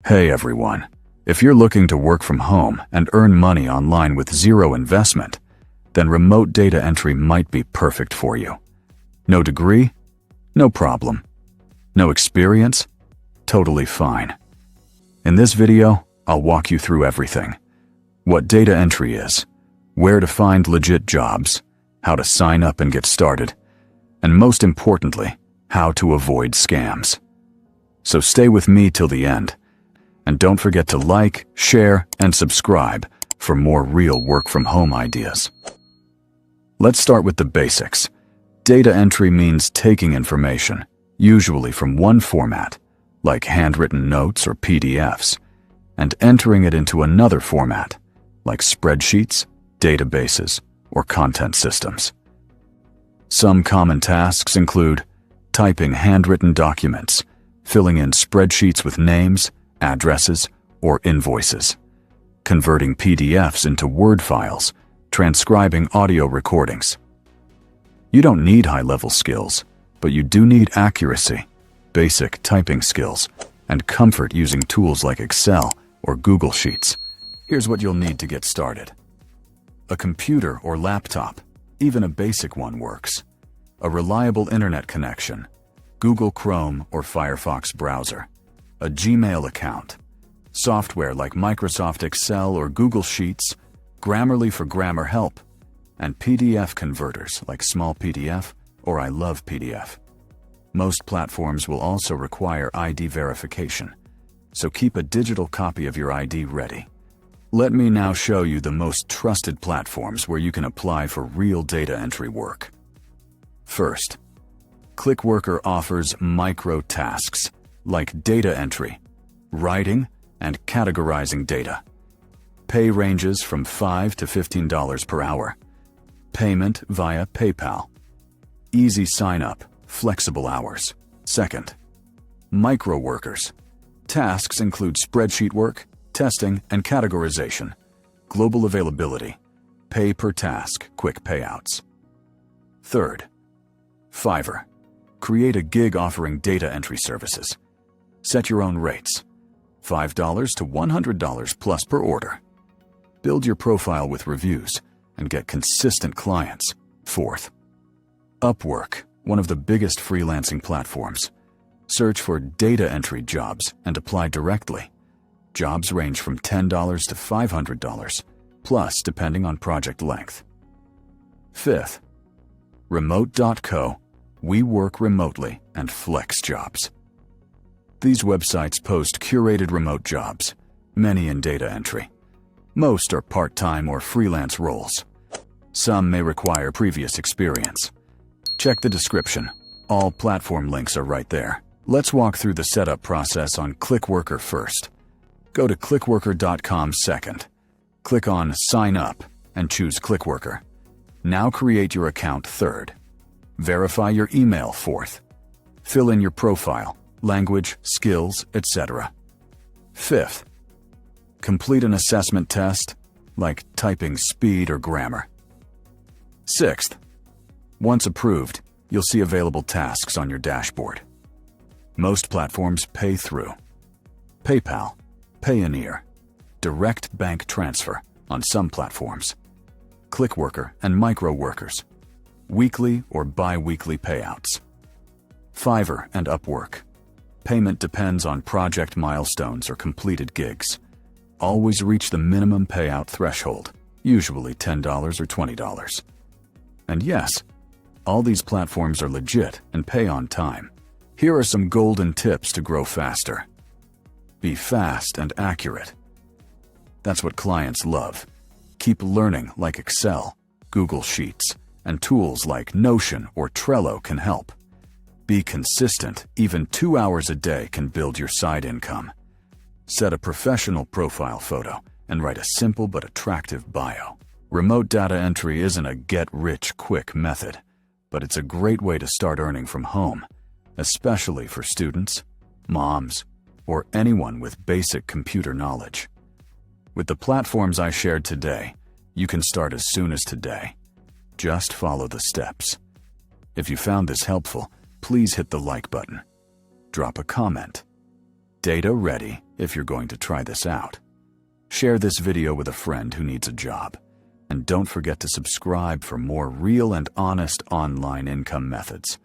Hey everyone, if you're looking to work from home and earn money online with zero investment, then remote data entry might be perfect for you. No degree? No problem. No experience? Totally fine. In this video, I'll walk you through everything. What data entry is, where to find legit jobs, how to sign up and get started, and most importantly, how to avoid scams. So stay with me till the end. And don't forget to like, share, and subscribe for more real work-from-home ideas. Let's start with the basics. Data entry means taking information, usually from one format, like handwritten notes or PDFs, and entering it into another format, like spreadsheets, databases, or content systems. Some common tasks include typing handwritten documents, filling in spreadsheets with names, addresses, or invoices, converting PDFs into Word files, transcribing audio recordings. You don't need high-level skills, but you do need accuracy, basic typing skills, and comfort using tools like Excel or Google Sheets. Here's what you'll need to get started. A computer or laptop, even a basic one works. A reliable internet connection, Google Chrome or Firefox browser. A Gmail account, software like Microsoft Excel or Google Sheets, Grammarly for grammar help, and PDF converters like Small PDF or I Love PDF. Most platforms will also require ID verification, so keep a digital copy of your ID ready. Let me now show you the most trusted platforms where you can apply for real data entry work. First, Clickworker offers micro tasks like data entry, writing, and categorizing data. Pay ranges from $5 to $15 per hour. Payment via PayPal. Easy sign-up, flexible hours. Second, micro workers. Tasks include spreadsheet work, testing, and categorization. Global availability. Pay per task, quick payouts. Third, Fiverr. Create a gig offering data entry services. Set your own rates, $5 to $100 plus per order. Build your profile with reviews and get consistent clients. Fourth, Upwork, one of the biggest freelancing platforms. Search for data entry jobs and apply directly. Jobs range from $10 to $500, plus depending on project length. Fifth, Remote.co. We work remotely and flex jobs. These websites post curated remote jobs, many in data entry. Most are part-time or freelance roles. Some may require previous experience. Check the description. All platform links are right there. Let's walk through the setup process on Clickworker first. Go to clickworker.com second. Click on Sign Up and choose Clickworker. Now create your account third. Verify your email fourth. Fill in your profile, language, skills, etc. Fifth, complete an assessment test, like typing speed or grammar. Sixth, once approved, you'll see available tasks on your dashboard. Most platforms pay through PayPal, Payoneer, direct bank transfer on some platforms, Clickworker and micro workers, weekly or bi-weekly payouts. Fiverr and Upwork. Payment depends on project milestones or completed gigs. Always reach the minimum payout threshold, usually $10 or $20. And yes, all these platforms are legit and pay on time. Here are some golden tips to grow faster. Be fast and accurate. That's what clients love. Keep learning like Excel, Google Sheets, and tools like Notion or Trello can help. Be consistent. Even 2 hours a day can build your side income. Set a professional profile photo and write a simple but attractive bio. Remote data entry isn't a get-rich-quick method, but it's a great way to start earning from home, especially for students, moms, or anyone with basic computer knowledge. With the platforms I shared today, you can start as soon as today. Just follow the steps. If you found this helpful, please hit the like button. Drop a comment. data ready if you're going to try this out. Share this video with a friend who needs a job. And don't forget to subscribe for more real and honest online income methods.